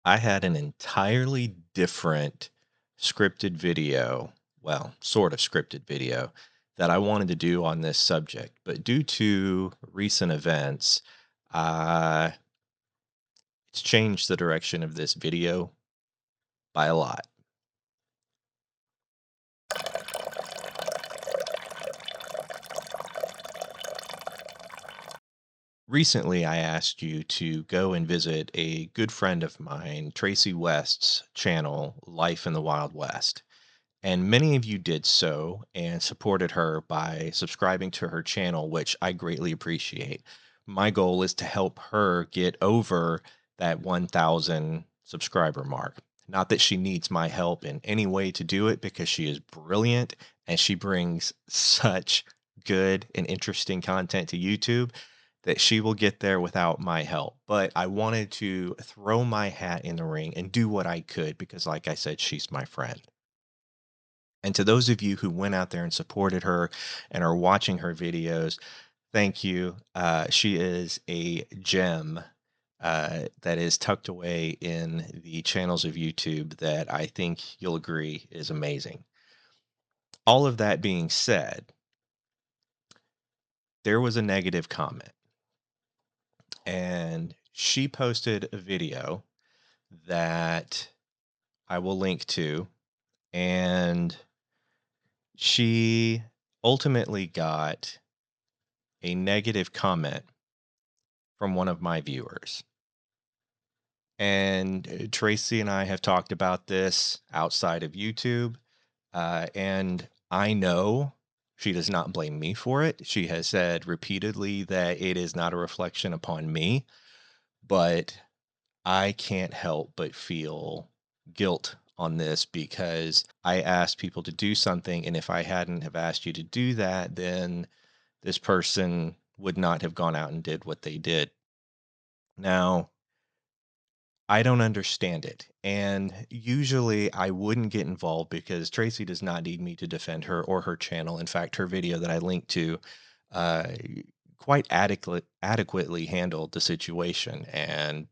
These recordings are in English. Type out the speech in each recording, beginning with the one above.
I had an entirely different scripted video, well, sort of scripted video that I wanted to do on this subject, but due to recent events, uh, it's changed the direction of this video by a lot. Recently, I asked you to go and visit a good friend of mine, Tracie West's channel, Life in the Wild West. And many of you did so and supported her by subscribing to her channel, which I greatly appreciate. My goal is to help her get over that 1,000 subscriber mark. Not that she needs my help in any way to do it, because she is brilliant and she brings such good and interesting content to YouTube that she will get there without my help. But I wanted to throw my hat in the ring and do what I could because, like I said, she's my friend. And to those of you who went out there and supported her and are watching her videos, thank you. She is a gem that is tucked away in the channels of YouTube that I think you'll agree is amazing. All of that being said, there was a negative comment, and she posted a video that I will link to, and she ultimately got a negative comment from one of my viewers. And Tracie and I have talked about this outside of YouTube. And I know she does not blame me for it. She has said repeatedly that it is not a reflection upon me, but I can't help but feel guilt on this because I asked people to do something. And if I hadn't have asked you to do that, then this person would not have gone out and did what they did. Now, I don't understand it. And usually I wouldn't get involved because Tracie does not need me to defend her or her channel. In fact, her video that I linked to uh, quite adequately handled the situation. And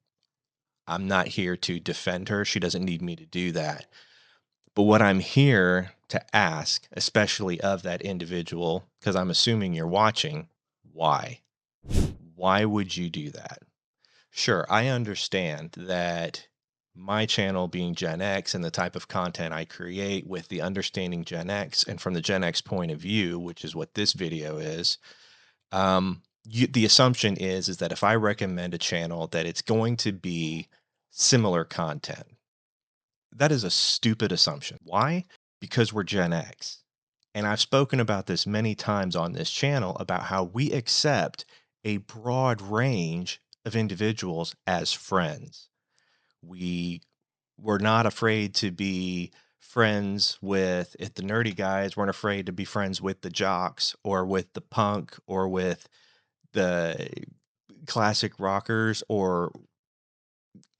I'm not here to defend her. She doesn't need me to do that. But what I'm here to ask, especially of that individual, because I'm assuming you're watching, why? Why would you do that? Sure, I understand that my channel being Gen X and the type of content I create with the understanding Gen X and from the Gen X point of view, which is what this video is, the assumption is that if I recommend a channel that it's going to be similar content. That is a stupid assumption. Why? Because we're Gen X. And I've spoken about this many times on this channel about how we accept a broad range of individuals as friends. We were not afraid to be friends with, if the nerdy guys weren't afraid to be friends with the jocks or with the punk or with the classic rockers or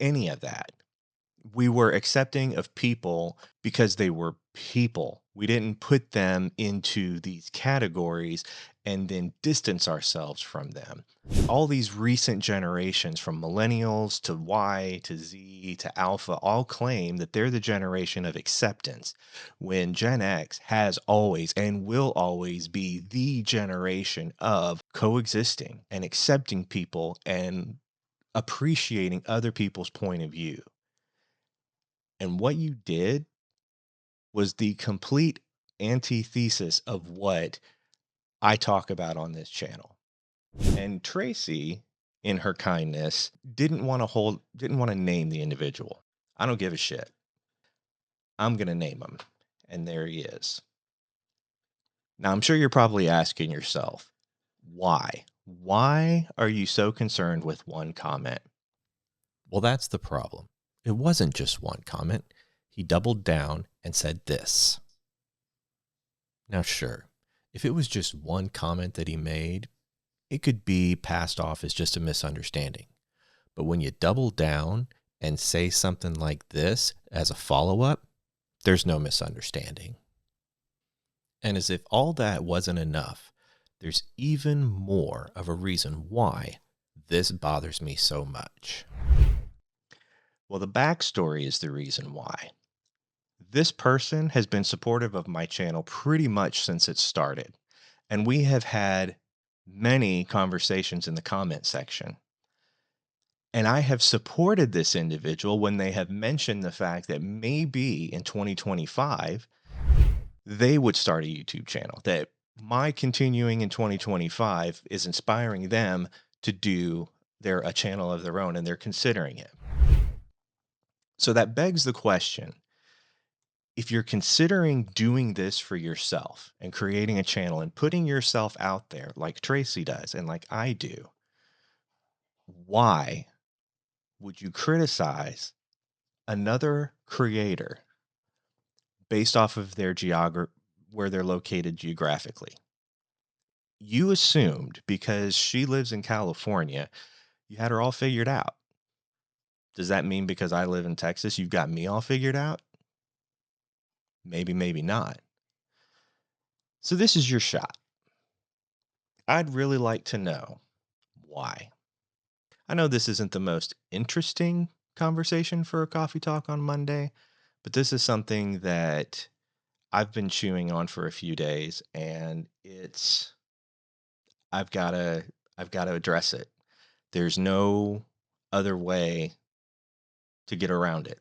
any of that. We were accepting of people because they were people. We didn't put them into these categories and then distance ourselves from them. All these recent generations, from millennials to Y to Z to Alpha, all claim that they're the generation of acceptance, when Gen X has always and will always be the generation of coexisting and accepting people and appreciating other people's point of view. And what you did was the complete antithesis of what I talk about on this channel. And Tracie, in her kindness, didn't want to name the individual. I don't give a shit. I'm going to name him. And there he is. Now, I'm sure you're probably asking yourself, why? Why are you so concerned with one comment? Well, that's the problem. It wasn't just one comment. He doubled down and said this. Now, sure, if it was just one comment that he made, it could be passed off as just a misunderstanding. But when you double down and say something like this as a follow-up, there's no misunderstanding. And as if all that wasn't enough, there's even more of a reason why this bothers me so much. Well, the backstory is the reason why. This person has been supportive of my channel pretty much since it started, and we have had many conversations in the comment section. And I have supported this individual when they have mentioned the fact that maybe in 2025 they would start a YouTube channel, that my continuing in 2025 is inspiring them to do a channel of their own, and they're considering it. So that begs the question, if you're considering doing this for yourself and creating a channel and putting yourself out there like Tracie does and like I do, why would you criticize another creator based off of their where they're located geographically? You assumed because she lives in California, you had her all figured out. Does that mean because I live in Texas, you've got me all figured out? Maybe, maybe not. So this is your shot. I'd really like to know why. I know this isn't the most interesting conversation for a coffee talk on Monday, but this is something that I've been chewing on for a few days, and I've got to I've got to address it. There's no other way to get around it.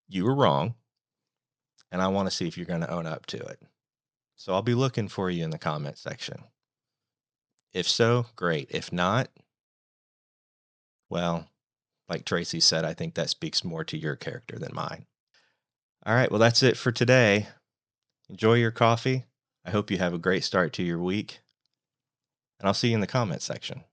You were wrong, and I want to see if you're going to own up to it. So I'll be looking for you in the comment section. If so, great. If not, well, like Tracie said, I think that speaks more to your character than mine. All right, well, that's it for today. Enjoy your coffee. I hope you have a great start to your week, and I'll see you in the comment section.